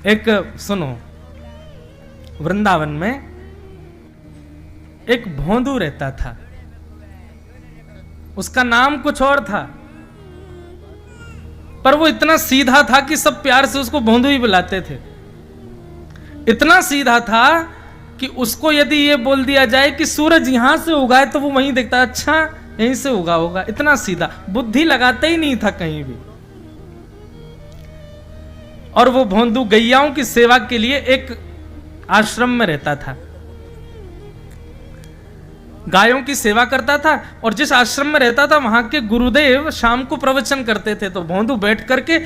एक सुनो, वृंदावन में एक भोंदू रहता था, उसका नाम कुछ और था, पर वो इतना सीधा था कि सब प्यार से उसको भोंदू ही बुलाते थे। इतना सीधा था कि उसको यदि ये बोल दिया जाए कि सूरज यहां से उगा है तो वो वहीं देखता, अच्छा यहीं से उगा होगा। इतना सीधा, बुद्धि लगाता ही नहीं था कहीं भी। और वो भोंदू गैयाओं की सेवा के लिए एक आश्रम में रहता था, गायों की सेवा करता था। और जिस आश्रम में रहता था वहां के गुरुदेव शाम को प्रवचन करते थे, तो भोंदू बैठ करके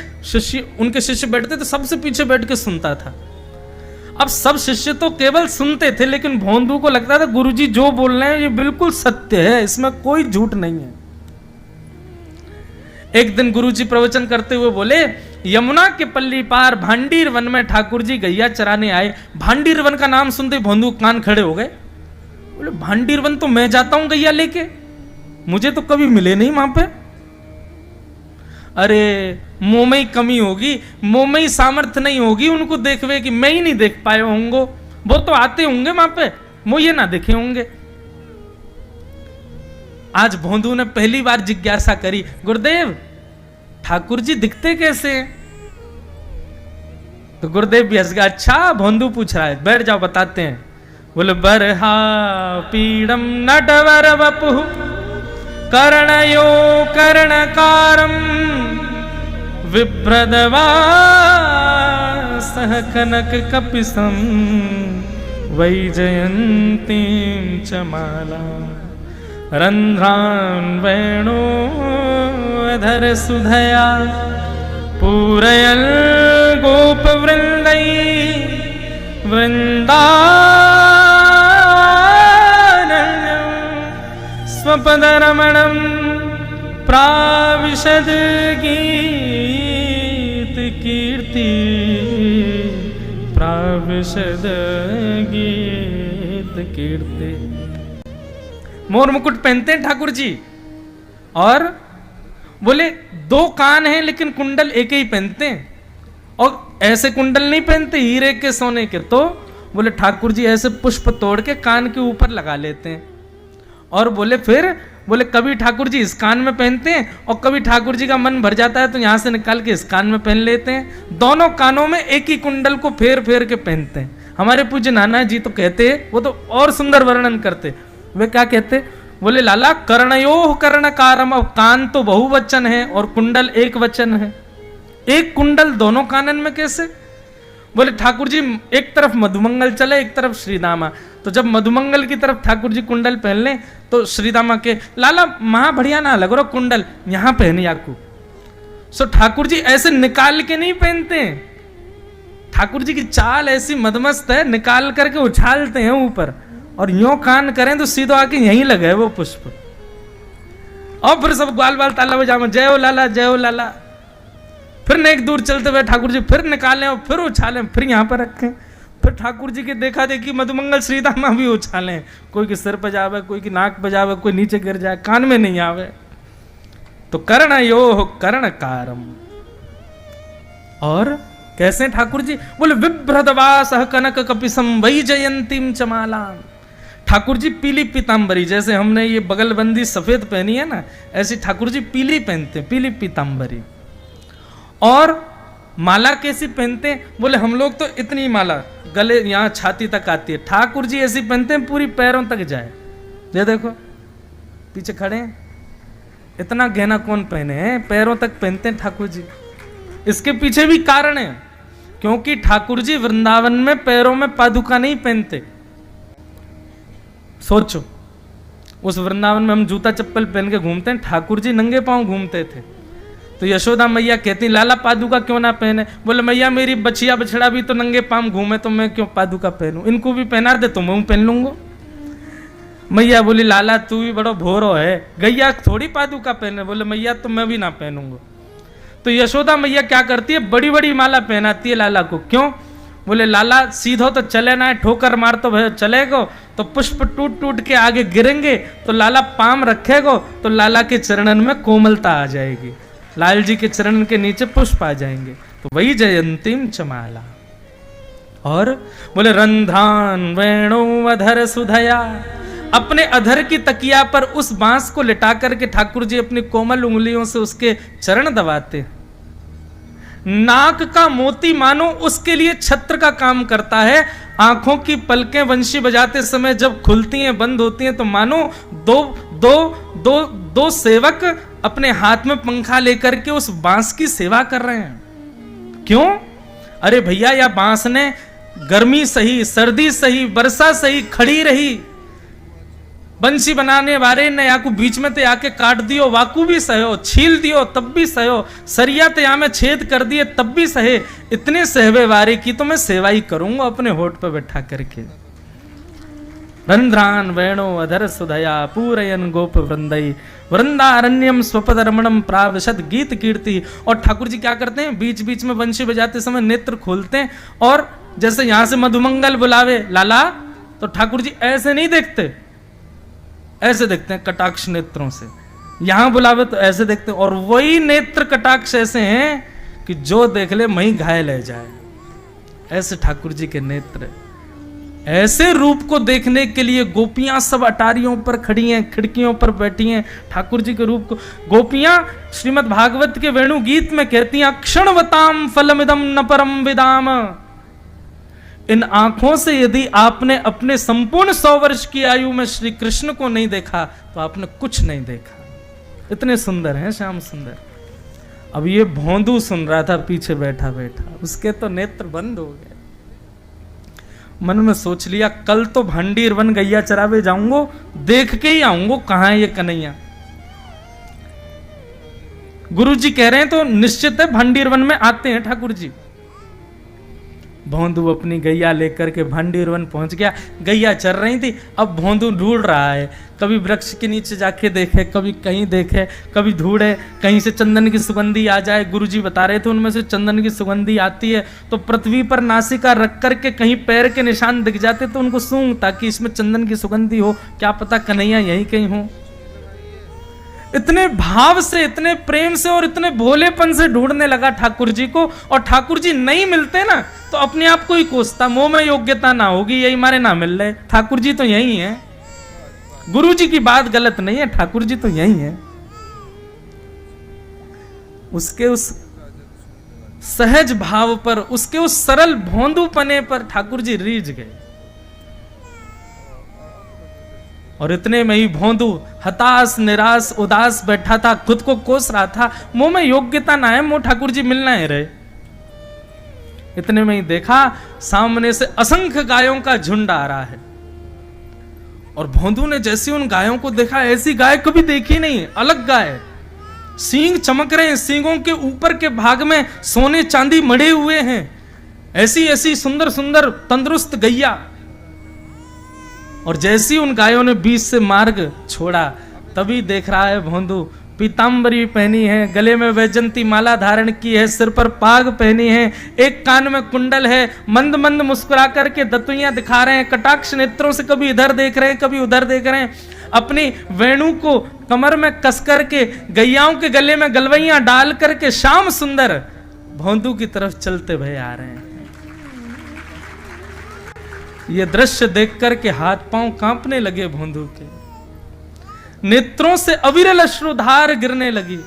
उनके शिष्य बैठते थे, सबसे पीछे बैठ के सुनता था। अब सब शिष्य तो केवल सुनते थे, लेकिन भोंदू को लगता था गुरुजी जो बोल रहे हैं ये बिल्कुल सत्य है, इसमें कोई झूठ नहीं है। एक दिन गुरुजी प्रवचन करते हुए बोले, यमुना के पल्ली पार भांडीर वन में ठाकुर जी गैया चराने आए। भांडीर वन का नाम सुनते भोंदू कान खड़े हो गए। बोले भांडीर वन तो मैं जाता हूं गैया लेके, मुझे तो कभी मिले नहीं वहां पे। अरे मुंह में ही कमी होगी, मुंह में ही सामर्थ्य नहीं होगी उनको देखवे कि मैं ही नहीं देख पाए होंगे, वो तो आते होंगे वहां पे, मुझे ना देखे होंगे। आज भोंदू ने पहली बार जिज्ञासा करी, गुरुदेव ठाकुर जी दिखते कैसे हैं? तो गुरुदेव भी हंस गया, अच्छा भोंदू पूछ रहा है, बैठ जाओ बताते हैं। बोले बरहा पीड़म नटवर वपु कर्णयो कर्णकारम विभ्रदवा सह कनक कपिसम वैजयंतीं च माला रंध्रान वेणो अधर सुधया पूरयल गोप वृंदै वृंदा स्वपदरमणं प्राविशद गीत कीर्ति प्राविशद गीत कीर्ति। मोर मुकुट पहनते हैं ठाकुर जी, और बोले दो कान हैं लेकिन कुंडल एक ही पहनते हैं, और ऐसे कुंडल नहीं पहनते हीरे के सोने के। तो बोले ठाकुर जी ऐसे पुष्प तोड़ के कान के ऊपर लगा लेते हैं। और बोले फिर बोले कभी ठाकुर जी इस कान में पहनते हैं, और कभी ठाकुर जी का मन भर जाता है तो यहां से निकाल के इस कान में पहन लेते हैं। दोनों कानों में एक ही कुंडल को फेर फेर के पहनते हैं। हमारे पूज्य नाना जी तो कहते हैं, वो तो और सुंदर वर्णन करते, वे क्या कहते, बोले लाला कर्णयोः कर्णकारम। अब कान तो बहुवचन है और कुंडल एक वचन है, एक कुंडल दोनों कानन में कैसे? बोले ठाकुर जी एक तरफ मधुमंगल चले एक तरफ श्रीदामा, तो जब मधुमंगल की तरफ ठाकुर जी कुंडल पहन लें तो श्रीदामा के लाला महा बढ़िया ना लग रहा कुंडल यहां पहने याकू। सो ठाकुर जी ऐसे निकाल के नहीं पहनते हैं, ठाकुर जी की चाल ऐसी मदमस्त है, निकाल करके उछालते हैं ऊपर, और यूं कान करें तो सीधो आके यहीं लगे वो पुष्प। और फिर सब ग्वाल बाल ताला बजामा जय हो लाला जय हो लाला। फिर न एक दूर चलते हुए ठाकुर जी फिर निकालें और फिर उछालें, फिर यहाँ पर रखें। फिर ठाकुर जी के देखा देखी मधुमंगल श्रीदामा भी उछालें, कोई के सिर पर जावे, कोई की नाक पर जावे, कोई नीचे गिर जाए, कान में नहीं आवे। तो कर्णयोः कर्णकारम। और कैसे ठाकुर जी? बोले विभ्रदवासः कनक कपिसम वैजयंतीं च मालां। ठाकुर जी पीली पीतांबरी, जैसे हमने ये बगलबंदी सफेद पहनी है ना, ऐसी ठाकुर जी पीली पहनते, पीली पीतांबरी। और माला कैसी पहनते हैं? बोले हम लोग तो इतनी माला गले यहाँ छाती तक आती है, ठाकुर जी ऐसी पहनते हैं पूरी पैरों तक जाए। ये देखो पीछे खड़े हैं, इतना गहना कौन पहने हैं, पैरों तक पहनते हैं ठाकुर जी। इसके पीछे भी कारण है, क्योंकि ठाकुर जी वृंदावन में पैरों में पादुका नहीं पहनते। सोचो उस वृंदावन में हम जूता चप्पल पहन के घूमते हैं, ठाकुर जी नंगे पांव घूमते थे। तो यशोदा मैया कहती लाला पादुका क्यों ना पहने? बोले मैया मेरी बछिया बछड़ा भी तो नंगे पांव घूमे, तो मैं क्यों पादुका पहनूं, इनको भी पहना दे तो मैं पहन लूंगा। मैया बोली लाला तू भी बड़ा भोरो है, गैया थोड़ी पादुका पहने। बोले मैया तो मैं भी ना पहनूंगा। तो यशोदा मैया क्या करती है, बड़ी बड़ी माला पहनाती है लाला को। क्यों? बोले लाला सीधो तो चले ना, ठोकर मार तो भैया चलेगो, तो पुष्प टूट टूट के आगे गिरेंगे, तो लाला पाम रखेगो तो लाला के चरणन में कोमलता आ जाएगी, लाल जी के चरण के नीचे पुष्प आ जाएंगे। तो वही जयंतीम च माला। और बोले रंध्रान वेणु अधर सुधया, अपने अधर की तकिया पर उस बांस को लिटा करके ठाकुर जी अपनी कोमल उंगलियों से उसके चरण दबाते। नाक का मोती मानो उसके लिए छत्र का काम करता है। आंखों की पलकें वंशी बजाते समय जब खुलती हैं बंद होती हैं तो मानो दो दो दो दो सेवक अपने हाथ में पंखा लेकर के उस बांस की सेवा कर रहे हैं। क्यों? अरे भैया, या बांस ने गर्मी सही, सर्दी सही, वर्षा सही खड़ी रही, बंसी बनाने वाले ने या को बीच में ते आके काट दियो, वाकू भी सहो, छील दियो तब भी सहो, सरिया ते या में छेद कर दिए तब भी सहे। इतने सहवे वारे की तो मैं सेवा ही करूंगा अपने होठ पे बैठा करके। रंध्रान वेणो अधर सुधया पूरयन गोप वृंदई वृंदारण्यम स्वपद रमणम प्रावशत गीत कीर्ति। और ठाकुर जी क्या करते हैं, बीच बीच में बंशी बजाते समय नेत्र खोलते हैं और जैसे यहां से मधुमंगल बुलावे लाला, तो ठाकुर जी ऐसे नहीं देखते, ऐसे देखते हैं कटाक्ष नेत्रों से। यहां बुलावे तो ऐसे देखते हैं, और वही नेत्र कटाक्ष ऐसे हैं कि जो देख ले वहीं घायल रह जाए। ऐसे ठाकुर जी के नेत्र। ऐसे रूप को देखने के लिए गोपियां सब अटारियों पर खड़ी हैं, खिड़कियों पर बैठी हैं ठाकुर जी के रूप को। गोपियां श्रीमद् भागवत के वेणु गीत में कहती हैं, क्षणवताम फलमिदम न परम विदाम। इन आंखों से यदि आपने अपने संपूर्ण 100 वर्ष की आयु में श्री कृष्ण को नहीं देखा तो आपने कुछ नहीं देखा। इतने सुंदर हैं श्याम सुंदर। अब ये भोंदू सुन रहा था पीछे बैठा बैठा, उसके तो नेत्र बंद हो गए। मन में सोच लिया कल तो भंडीर वन गैया चरावे जाऊंगो, देख के ही आऊंगो कहां है ये कन्हैया। गुरु जी कह रहे हैं तो निश्चित है भंडीर वन में आते हैं ठाकुर जी। भोंदू अपनी गैया लेकर के भंडीर वन पहुंच गया। गैया चर रही थी, अब भोंदू ढूंढ रहा है, कभी वृक्ष के नीचे जाके देखे, कभी कहीं देखे, कभी ढूंढे कहीं से चंदन की सुगंधी आ जाए। गुरुजी बता रहे थे उनमें से चंदन की सुगंधी आती है तो पृथ्वी पर नासिका रख करके कहीं पैर के निशान दिख जाते तो उनको सूंघ ताकि इसमें चंदन की सुगंधी हो, क्या पता कन्हैया यहीं कहीं हो। इतने भाव से, इतने प्रेम से और इतने भोलेपन से ढूंढने लगा ठाकुर जी को। और ठाकुर जी नहीं मिलते ना तो अपने आप को ही कोसता, मोह में योग्यता ना होगी, यही मारे ना मिल रहे, ठाकुर जी तो यही है। गुरु जी की बात गलत नहीं है, ठाकुर जी तो यही है। उसके उस सहज भाव पर, उसके उस सरल भोंदूपने पर ठाकुर जी रीझ गए। और इतने में ही भोंदू हताश निराश उदास बैठा था, खुद को कोस रहा था, मुंह में योग्यता ना है, मुंह ठाकुर जी मिलना है रहे। इतने में ही देखा सामने से असंख्य गायों का झुंड आ रहा है। और भोंदू ने जैसे उन गायों को देखा, ऐसी गाय कभी देखी नहीं, अलग गाय, सींग चमक रहे हैं, सींगों के ऊपर के भाग में सोने चांदी मढ़े हुए हैं, ऐसी ऐसी सुंदर सुंदर तंदुरुस्त गैया। और जैसी उन गायों ने बीच से मार्ग छोड़ा तभी देख रहा है भोंदू, पीतांबरी पहनी है, गले में वैजंती माला धारण की है, सिर पर पाग पहनी है, एक कान में कुंडल है, मंद मंद मुस्कुरा करके दतुइयां दिखा रहे हैं, कटाक्ष नेत्रों से कभी इधर देख रहे हैं कभी उधर देख रहे हैं, अपनी वेणु को कमर में कस करके गैयाओं के गले में गलवैयां डाल करके श्याम सुंदर भोंदू की तरफ चलते भय आ रहे हैं। ये दृश्य देख करके हाथ पांव कांपने लगे भोंदू के, नेत्रों से अविरल अश्रुधार गिरने लगी।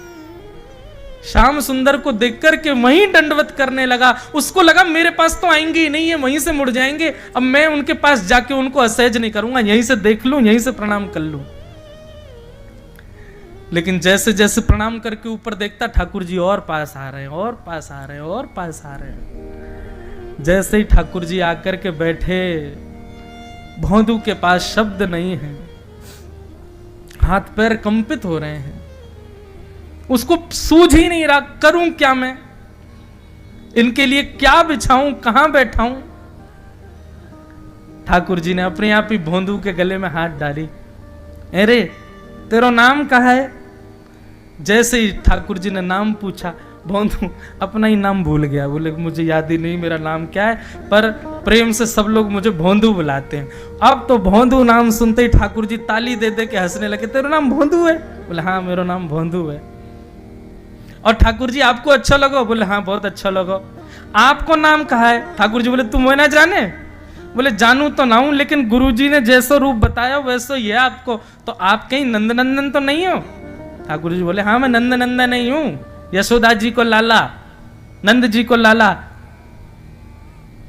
श्याम सुंदर को देख करके वहीं दंडवत करने लगा। उसको लगा मेरे पास तो आएंगे ही नहीं, है वहीं से मुड़ जाएंगे, अब मैं उनके पास जाके उनको असहज नहीं करूंगा, यहीं से देख लूं, यहीं से प्रणाम कर लूं। लेकिन जैसे जैसे प्रणाम करके ऊपर देखता ठाकुर जी और पास आ रहे हैं, और पास आ रहे हैं, और पास आ रहे हैं। जैसे ही ठाकुर जी आकर के बैठे, भोंदू के पास शब्द नहीं है, हाथ पैर कंपित हो रहे हैं, उसको सूझ ही नहीं रहा करूं क्या मैं, इनके लिए क्या बिछाऊं, कहां बैठाऊं। ठाकुर जी ने अपने आप ही भोंदू के गले में हाथ डाली, अरे तेरा नाम कहा है। जैसे ही ठाकुर जी ने नाम पूछा, भोंदू अपना ही नाम भूल गया, बोले मुझे याद ही नहीं मेरा नाम क्या है, पर प्रेम से सब लोग मुझे भोंदू बुलाते हैं। अब तो भोंदू नाम सुनते ही ठाकुर जी ताली दे दे के हंसने लगे, तेरा नाम भोंदू है? बोले हाँ मेरा नाम भोंदू है। और ठाकुर जी आपको अच्छा लगा? बोले हाँ बहुत अच्छा लगा। आपको नाम कहा है? ठाकुर जी बोले तुम वो ना जाने? बोले जानू तो ना हूं, लेकिन गुरुजी ने जैसा रूप बताया वैसा ही है आपको, तो आप कहीं नंदनंदन तो नहीं हो? ठाकुर जी बोले हाँ मैं नंदनंदन नहीं हूं, यशोदा जी को लाला, नंद जी को लाला।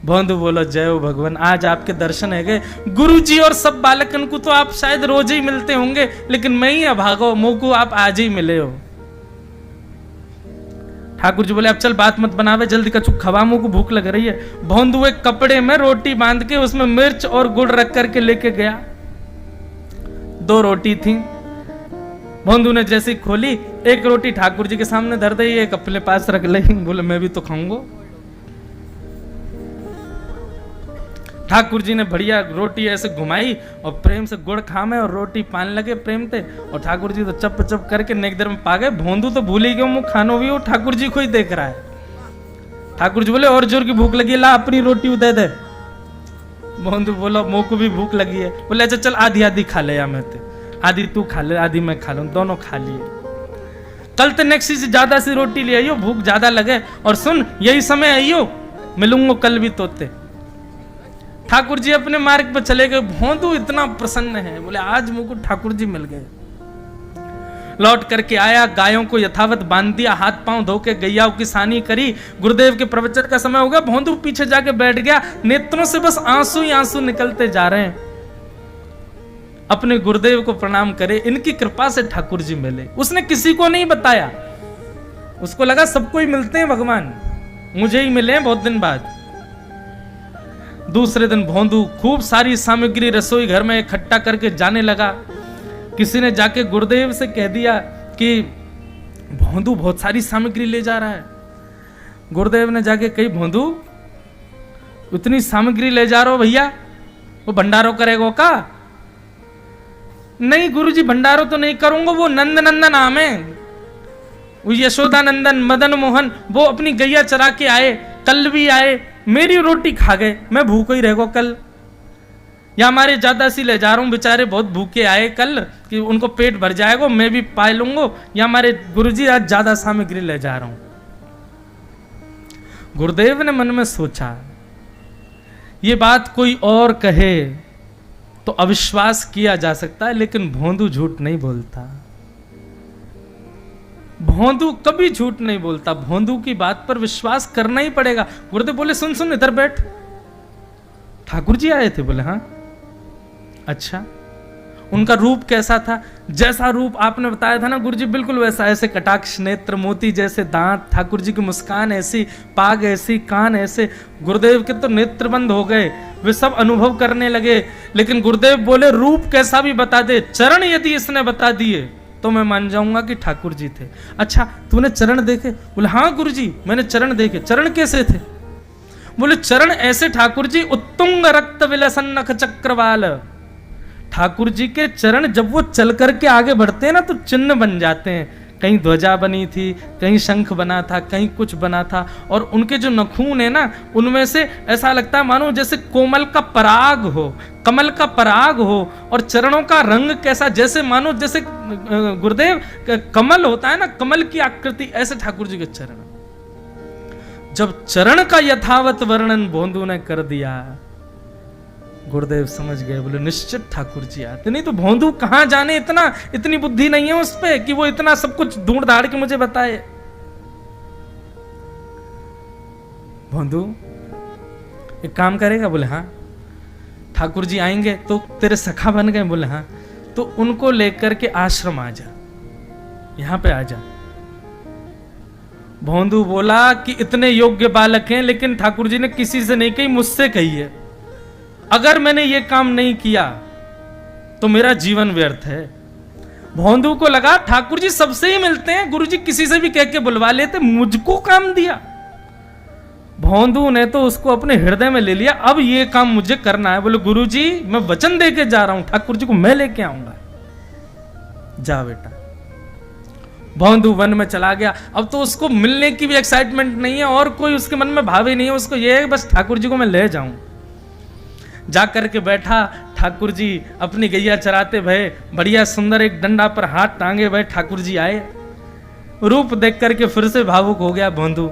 भोंदू बोलो जय हो भगवान, आज आपके दर्शन है गए। गुरु जी और सब बालकन को तो आप शायद रोज ही मिलते होंगे, लेकिन मैं ही अभागो, मुंह को आप आज ही मिले हो। ठाकुर जी बोले अब चल बात मत बनावे, जल्दी कछु खवा, मुंह को भूख लग रही है। भोंदू एक कपड़े में रोटी बांध के उसमें मिर्च और गुड़ रख करके लेके गया। 2 रोटी थी। भोंदू ने जैसे खोली, एक रोटी ठाकुर जी के सामने धर दी, एक अपने पास रख ली। बोले मैं भी तो खाऊंगा। ठाकुर जी ने बढ़िया रोटी ऐसे घुमाई और प्रेम से गुड़ खामे और रोटी पान लगे प्रेम से, और ठाकुर जी तो चप चप करके नेक देर में पा गए। भोंदू तो भूल ही गए, मुंह खानो भी हो, ठाकुर जी को ही देख रहा है। ठाकुर जी बोले और जोर की भूख लगी, ला अपनी रोटी दे दे। भोंदू बोलो मुंह को भी भूख लगी है। बोले अच्छा चल आधी आधी खा ले, या मैं ते आधी तू खा ले आधी मैं खा लूं, दोनों खा लिए। कल तो नेक्स्ट से ज्यादा सी रोटी ले आइयो, भूख ज्यादा लगे, और सुन यही समय आइयो, मिलूंगा कल भी तोते। ठाकुर जी अपने मार्ग पर चले गए। भोंदू इतना प्रसन्न है, बोले आज मुझको ठाकुर जी मिल गए। लौट करके आया, गायों को यथावत बांध दिया, हाथ पांव धो के गैया की सानी करी। गुरुदेव के प्रवचन का समय हो गया, भोंदू पीछे जाके बैठ गया। नेत्रों से बस आंसू ही आंसू निकलते जा रहे हैं। अपने गुरुदेव को प्रणाम करे, इनकी कृपा से ठाकुर जी मिले। उसने किसी को नहीं बताया, उसको लगा सबको ही मिलते हैं भगवान, मुझे ही मिले हैं बहुत दिन बाद। दूसरे दिन भोंदू खूब सारी सामग्री रसोई घर में इकट्ठा करके जाने लगा। किसी ने जाके गुरुदेव से कह दिया कि भोंदू बहुत सारी सामग्री ले जा रहा है। गुरुदेव ने जाके कही भोंदू इतनी सामग्री ले जा रहे हो भैया, वो भंडारो करेगो का? नहीं गुरुजी भंडारो तो नहीं करूंगा, वो नंद नंदन नाम है, वो यशोदा नंदन मदन मोहन, वो अपनी गैया चरा के आए, कल भी आए, मेरी रोटी खा गए, मैं भूखा ही रहेगा कल। या हमारे ज्यादा सी ले जा रहा हूं, बेचारे बहुत भूखे आए कल, कि उनको पेट भर जाएगा, मैं भी पा लूंगा। या हमारे गुरुजी आज ज्यादा सामग्री ले जा रहा हूं। गुरुदेव ने मन में सोचा ये बात कोई और कहे तो अविश्वास किया जा सकता है, लेकिन भोंदू झूठ नहीं बोलता। भोंदू कभी झूठ नहीं बोलता, भोंदू की बात पर विश्वास करना ही पड़ेगा। गुरुदेव बोले सुन सुन इधर बैठ, ठाकुर जी आए थे? बोले हाँ। अच्छा, उनका रूप कैसा था? जैसा रूप आपने बताया था ना गुरुजी, बिल्कुल वैसा, ऐसे कटाक्ष नेत्र, मोती जैसे दांत, ठाकुर जी की मुस्कान ऐसी, पाग ऐसी, कान ऐसे। गुरुदेव के तो नेत्र बंद हो गए, वे सब अनुभव करने लगे। लेकिन गुरुदेव बोले रूप कैसा भी बता दे, चरण यदि इसने बता दिए तो मैं मान जाऊंगा कि ठाकुर जी थे। अच्छा तूने चरण देखे? बोले हाँ गुरुजी मैंने चरण देखे। चरण कैसे थे? बोले चरण ऐसे ठाकुर जी, उत्तुंग रक्त विलसन नख चक्रवाल। ठाकुर जी के चरण जब वो चल करके आगे बढ़ते हैं ना तो चिन्ह बन जाते हैं। कहीं ध्वजा बनी थी, कहीं शंख बना था, कहीं कुछ बना था। और उनके जो नखून है ना, उनमें से ऐसा लगता है मानो जैसे कोमल का पराग हो, कमल का पराग हो। और चरणों का रंग कैसा, जैसे मानो जैसे गुरुदेव कमल होता है ना, कमल की आकृति, ऐसे ठाकुर जी के चरण। जब चरण का यथावत वर्णन भोंदू ने कर दिया, गुरुदेव समझ गए, बोले निश्चित ठाकुर जी आते। नहीं तो भोंदू कहां जाने, इतनी बुद्धि नहीं है उस पे कि वो इतना सब कुछ ढूंढ धाड़ के मुझे बताए। भोंदू एक काम करेगा? बोले हाँ। ठाकुर जी आएंगे तो तेरे सखा बन गए? बोले हाँ। तो उनको लेकर के आश्रम आ जा, यहां पे आ जा। भोंदू बोला कि इतने योग्य बालक हैं, लेकिन ठाकुर जी ने किसी से नहीं कही, मुझसे कही है। अगर मैंने ये काम नहीं किया तो मेरा जीवन व्यर्थ है। भोंदू को लगा ठाकुर जी सबसे ही मिलते हैं, गुरु जी किसी से भी कह के बुलवा लेते, मुझको काम दिया। भोंदू ने तो उसको अपने हृदय में ले लिया, अब ये काम मुझे करना है। बोले गुरु जी मैं वचन दे के जा रहा हूं, ठाकुर जी को मैं लेके आऊंगा। जा बेटा। भोंदू वन में चला गया। अब तो उसको मिलने की भी एक्साइटमेंट नहीं है और कोई उसके मन में भाव ही नहीं है, उसको ये है बस ठाकुर जी को मैं ले जाऊं। जाकर के बैठा, ठाकुर जी अपनी गैया चराते भये, बढ़िया सुंदर एक डंडा पर हाथ टांगे भये ठाकुर जी आए। रूप देख करके फिर से भावुक हो गया भोंदू।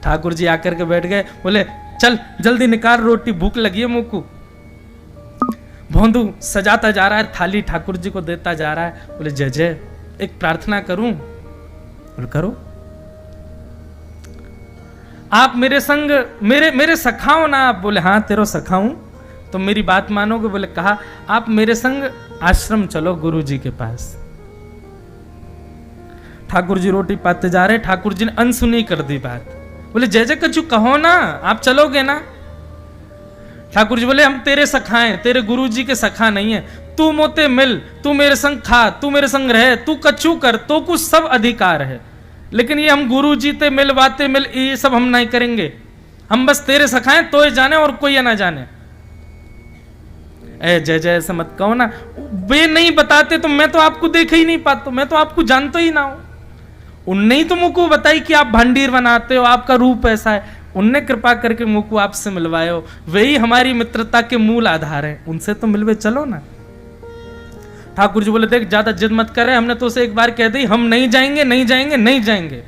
ठाकुर जी आकर के बैठ गए, बोले चल जल्दी निकाल रोटी, भूख लगी है मुंह को। भोंदू सजाता जा रहा है थाली, ठाकुर जी को देता जा रहा है। बोले जय जय, एक प्रार्थना करूं? बोले करो। आप मेरे संग मेरे सखाओ ना आप? बोले हाँ तेरो सखाऊं, तो मेरी बात मानोगे? बोले कहा, आप मेरे संग आश्रम चलो गुरु जी के पास। ठाकुर जी रोटी पाते जा रहे, ठाकुर जी ने अनसुनी कर दी बात। बोले जय जय कछु कहो ना, आप चलोगे ना? ठाकुर जी बोले हम तेरे सखा हैं, तेरे गुरु जी के सखा नहीं है। तू मोते मिल, तू मेरे संग खा, तू मेरे संग रहे, तू कछु कर, तो कुछ सब अधिकार है, लेकिन ये हम गुरु जी ते मिल बातें मिल ये सब हम नहीं करेंगे। हम बस तेरे सखा हैं, तो ये जाने और कोई ये ना जाने। ए जय जय ऐसा मत कहो ना, वे नहीं बताते तो मैं तो आपको देख ही नहीं पाता, मैं तो आपको जानता ही ना हूं। उनने ही तो मुझको बताई कि आप भंडीर बनाते हो, आपका रूप ऐसा है, उनने कृपा करके मुझको आपसे मिलवाए हो, वही हमारी मित्रता के मूल आधार है, उनसे तो मिलवे चलो ना। ठाकुर जी बोले देख ज्यादा जिद मत करे, हमने तो उसे एक बार कह दी हम नहीं जाएंगे नहीं जाएंगे नहीं जाएंगे।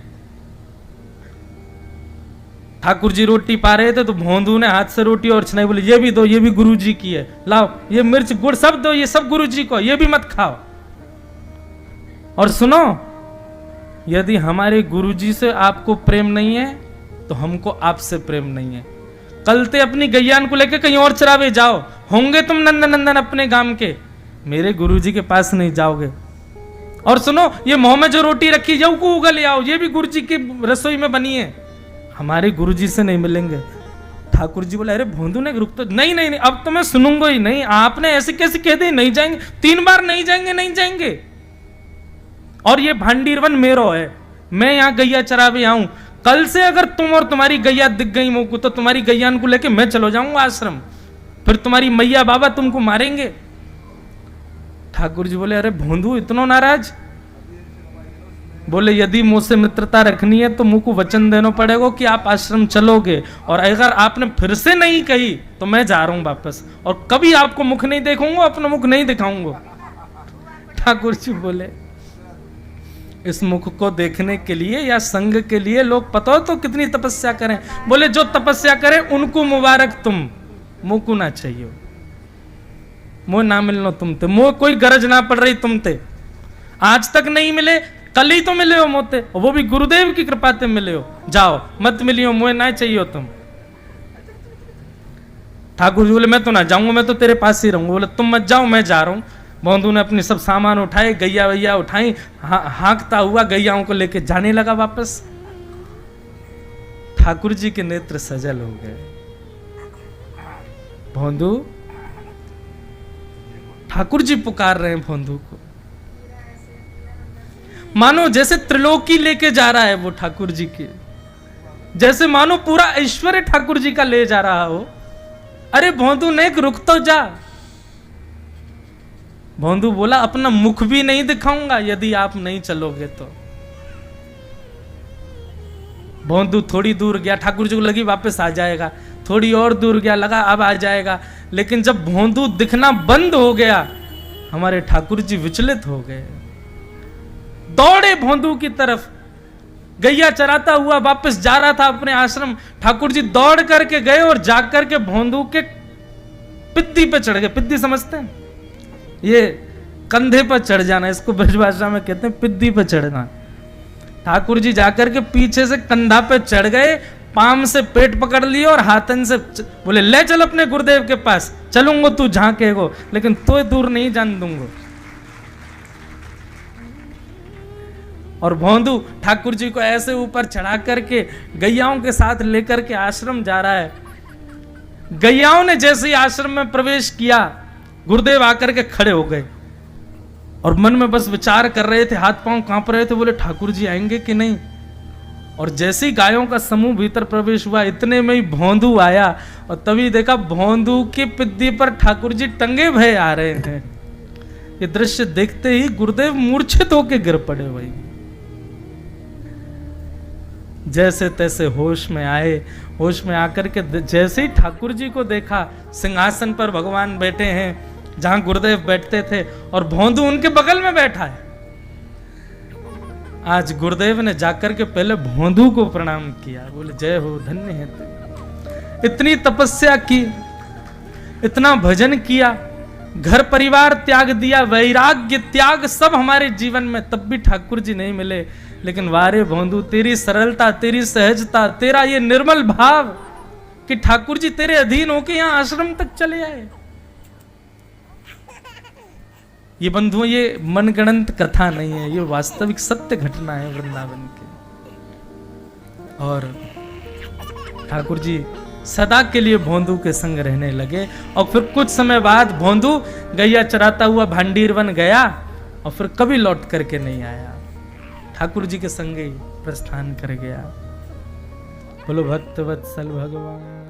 ठाकुर जी रोटी पा रहे थे तो भोंदू ने हाथ से रोटी और छनाई, बोले ये भी दो, ये भी गुरु जी की है, लाओ ये मिर्च गुड़ सब दो, ये सब गुरु जी को, ये भी मत खाओ। और सुनो, यदि हमारे गुरु जी से आपको प्रेम नहीं है तो हमको आपसे प्रेम नहीं है। कल ते अपनी गैयान को लेकर कहीं और चरावे जाओ, होंगे तुम नंदन नंदन अपने गांव के, मेरे गुरु जी के पास नहीं जाओगे। और सुनो, ये मुंह में जो रोटी रखी जाओ को उगल ले आओ, ये भी गुरु जी की रसोई में बनी है, हमारे गुरु जी से नहीं मिलेंगे। ठाकुर जी बोले अरे भोंदू ने रुक तो, नहीं नहीं नहीं अब तो मैं सुनूंगा ही नहीं, आपने ऐसे कैसे कह दी नहीं जाएंगे, 3 बार नहीं जाएंगे नहीं जाएंगे। और ये भांडीरवन मेरो है, मैं यहां गैया चरावे आऊं, कल से अगर तुम और तुम्हारी गैया दिख गई मुझको तो तुम्हारी गैयान को लेके मैं चलो जाऊंगा आश्रम, फिर तुम्हारी मैया बाबा तुमको मारेंगे। ठाकुर जी बोले अरे भोंदू इतना नाराज? बोले यदि मुझसे मित्रता रखनी है तो मुझको वचन देना पड़ेगा कि आप आश्रम चलोगे, और अगर आपने फिर से नहीं कही तो मैं जा रहा हूं वापस, और कभी आपको मुख नहीं देखूंगा, अपना मुख नहीं दिखाऊंगा। ठाकुर जी बोले इस मुख को देखने के लिए या संग के लिए लोग पता हो तो कितनी तपस्या करें। बोले जो तपस्या करें उनको मुबारक, तुम मुझको ना चाहिए, मुझे ना मिलना तुमते, मुझे कोई गरज ना पड़ रही तुमते, आज तक नहीं मिले, कल ही तो मिले हो मोते, वो भी गुरुदेव की कृपा से मिले हो, जाओ मत मिलियो, मुझे ना चाहिए तुम। ठाकुर जी बोले मैं तो ना जाऊंगा, मैं तो तेरे पास ही रहूंगा। बोले तुम मत जाओ, मैं जा रहा हूं। भोंदू ने अपने सब सामान उठाए, गैया वैया उठाई, हाँकता हुआ गैयाओं को लेके जाने लगा वापस। ठाकुर जी के नेत्र सजल हो गए। भोंदू, ठाकुर जी पुकार रहे हैं भोंदू को, मानो जैसे त्रिलोकी लेके जा रहा है वो ठाकुर जी के, जैसे मानो पूरा ऐश्वर्य ठाकुर जी का ले जा रहा हो। अरे भोंदू ने रुक तो जा। भोंदू बोला अपना मुख भी नहीं दिखाऊंगा यदि आप नहीं चलोगे तो। भोंदू थोड़ी दूर गया, ठाकुर जी को लगी वापस आ जाएगा, थोड़ी और दूर गया, लगा अब आ जाएगा, लेकिन जब भोंदू दिखना बंद हो गया हमारे ठाकुर जी विचलित हो गए, दौड़े भोंदू की तरफ, गैया चराता हुआ वापस जा रहा था अपने आश्रम। ठाकुर जी दौड़ करके गए और जाकर के भोंदू के पिद्दी पे चढ़ गए। पिद्दी समझते हैं? ये कंधे पर चढ़ जाना, इसको ब्रजभाषा में कहते हैं पिद्दी पे चढ़ना। ठाकुर जी जाकर के पीछे से कंधा पे चढ़ गए, पाम से पेट पकड़ लिए और हाथन से बोले ले चल अपने गुरुदेव के पास, चलूंगा तू जहां कहेगो, लेकिन तो दूर नहीं जान दूंगा। और भोंदू ठाकुर जी को ऐसे ऊपर चढ़ा करके गैयाओं के साथ लेकर के आश्रम जा रहा है। गैयाओं ने जैसे ही आश्रम में प्रवेश किया, गुरुदेव आकर के खड़े हो गए और मन में बस विचार कर रहे थे, हाथ पांव कांप रहे थे, बोले ठाकुर जी आएंगे कि नहीं। और जैसे ही गायों का समूह भीतर प्रवेश हुआ, इतने में ही भोंदू आया और तभी देखा भोंदू की पिद्दी पर ठाकुर जी टंगे भय आ रहे हैं। ये दृश्य देखते ही गुरुदेव मूर्छित होकर गिर पड़े। भाई जैसे तैसे होश में आए, होश में आकर के जैसे ही ठाकुर जी को देखा, सिंहासन पर भगवान बैठे हैं जहां गुरुदेव बैठते थे और भोंदू उनके बगल में बैठा है। आज गुरुदेव ने जाकर के पहले भोंदू को प्रणाम किया, बोले जय हो, धन्य है तू, इतनी तपस्या की, इतना भजन किया, घर परिवार त्याग दिया, वैराग्य त्याग सब हमारे जीवन में, तब भी ठाकुर जी नहीं मिले। लेकिन वारे भोंदू, तेरी सरलता, तेरी सहजता, तेरा ये निर्मल भाव कि ठाकुर जी तेरे अधीन होके यहां आश्रम तक चले आए। ये बंधुओं, ये मनगणंत कथा नहीं है, ये वास्तविक सत्य घटना है वृंदावन की। और ठाकुर जी सदा के लिए भोंदू के संग रहने लगे। और फिर कुछ समय बाद भोंदू गैया चराता हुआ भांडीर वन गया और फिर कभी लौट करके नहीं आया, ठाकुर जी के संग ही प्रस्थान कर गया। बोलो भक्त वत्सल भगवान।